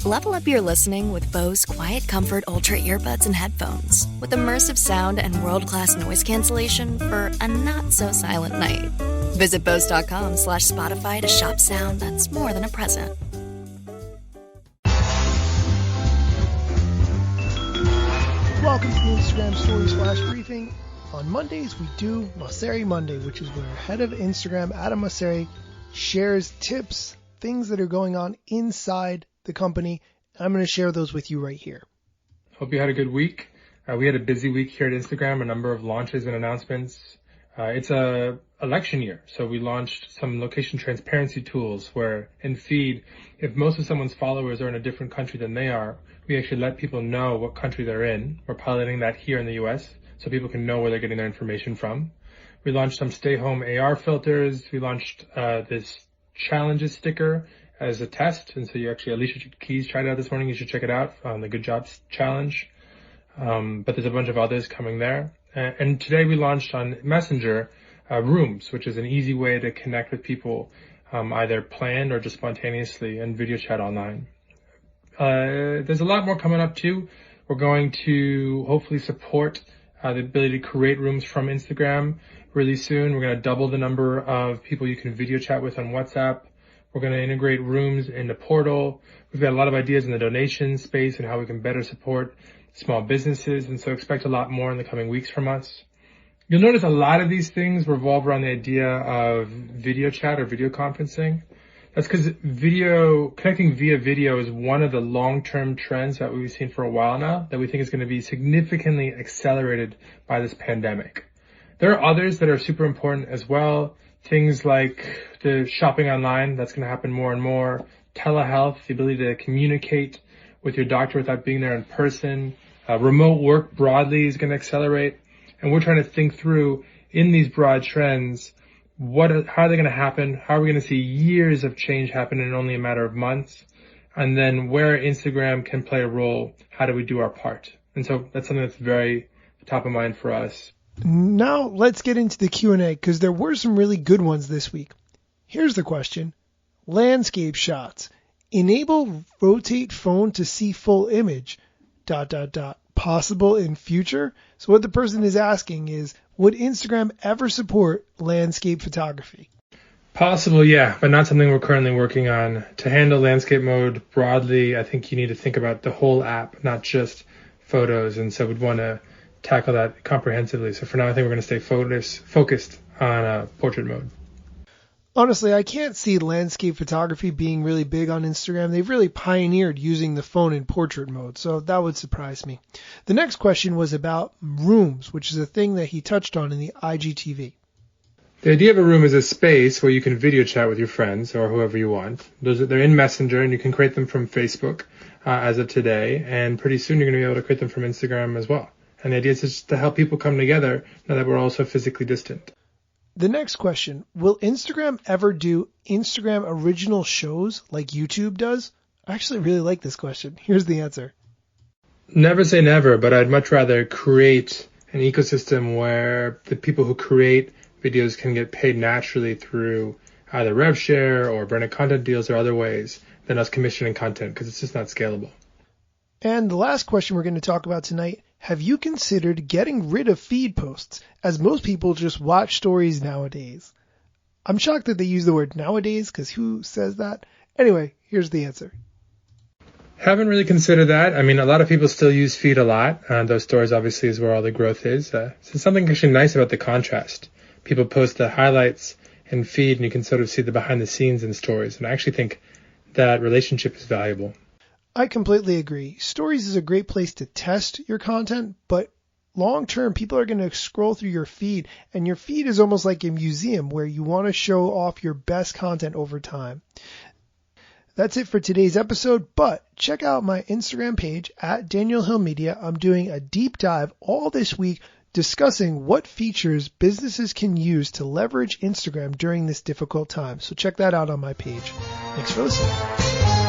Level up your listening with Bose Quiet Comfort Ultra earbuds and headphones with immersive sound and world-class noise cancellation for a not-so-silent night. Visit Bose.com/Spotify to shop sound that's more than a present. Welcome to the Instagram Stories Flash Briefing. On Mondays, we do Mosseri Monday, which is where head of Instagram, Adam Mosseri, shares tips, things that are going on inside the company. I'm going to share those with you right here. Hope you had a good week. We had a busy week here at Instagram, a number of launches and announcements. It's a election year, so we launched some location transparency tools where in Feed, if most of someone's followers are in a different country than they are, we actually let people know what country they're in. We're piloting that here in the US so people can know where they're getting their information from. We launched some stay home AR filters. We launched this challenges sticker as a test. And so Alicia Keys tried it out this morning. You should check it out on the Good Jobs Challenge. But there's a bunch of others coming there. And today we launched on Messenger Rooms, which is an easy way to connect with people, either planned or just spontaneously and video chat online. There's a lot more coming up too. We're going to hopefully support the ability to create rooms from Instagram really soon. We're going to double the number of people you can video chat with on WhatsApp. We're going to integrate rooms into Portal. We've got a lot of ideas in the donation space and how we can better support small businesses. And so expect a lot more in the coming weeks from us. You'll notice a lot of these things revolve around the idea of video chat or video conferencing. That's because connecting via video is one of the long-term trends that we've seen for a while now that we think is going to be significantly accelerated by this pandemic. There are others that are super important as well. Things like the shopping online, that's going to happen more and more. Telehealth, the ability to communicate with your doctor without being there in person. Remote work broadly is going to accelerate. And we're trying to think through in these broad trends, how are they going to happen? How are we going to see years of change happen in only a matter of months? And then where Instagram can play a role, how do we do our part? And so that's something that's very top of mind for us. Now let's get into the Q&A because there were some really good ones this week. Here's the question. Landscape shots. Enable rotate phone to see full image. ... Possible in future? So what the person is asking is, would Instagram ever support landscape photography? Possible, yeah, but not something we're currently working on. To handle landscape mode broadly, I think you need to think about the whole app, not just photos. And so we'd want to tackle that comprehensively. So for now, I think we're going to stay focused on portrait mode. Honestly, I can't see landscape photography being really big on Instagram. They've really pioneered using the phone in portrait mode, so that would surprise me. The next question was about rooms, which is a thing that he touched on in the IGTV. The idea of a room is a space where you can video chat with your friends or whoever you want. They're in Messenger, and you can create them from Facebook as of today, and pretty soon you're going to be able to create them from Instagram as well. And the idea is just to help people come together now that we're also physically distant. The next question, will Instagram ever do Instagram original shows like YouTube does? I actually really like this question. Here's the answer. Never say never, but I'd much rather create an ecosystem where the people who create videos can get paid naturally through either rev share or branded content deals or other ways than us commissioning content because it's just not scalable. And the last question we're going to talk about tonight, have you considered getting rid of feed posts, as most people just watch stories nowadays? I'm shocked that they use the word nowadays, because who says that? Anyway, here's the answer. Haven't really considered that. I mean, a lot of people still use feed a lot. Those stories obviously is where all the growth is. So something actually nice about the contrast. People post the highlights in feed, and you can sort of see the behind the scenes in stories. And I actually think that relationship is valuable. I completely agree. Stories is a great place to test your content, but long term, people are going to scroll through your feed, and your feed is almost like a museum where you want to show off your best content over time. That's it for today's episode, but check out my Instagram page at Daniel Hill Media. I'm doing a deep dive all this week discussing what features businesses can use to leverage Instagram during this difficult time. So check that out on my page. Thanks for listening.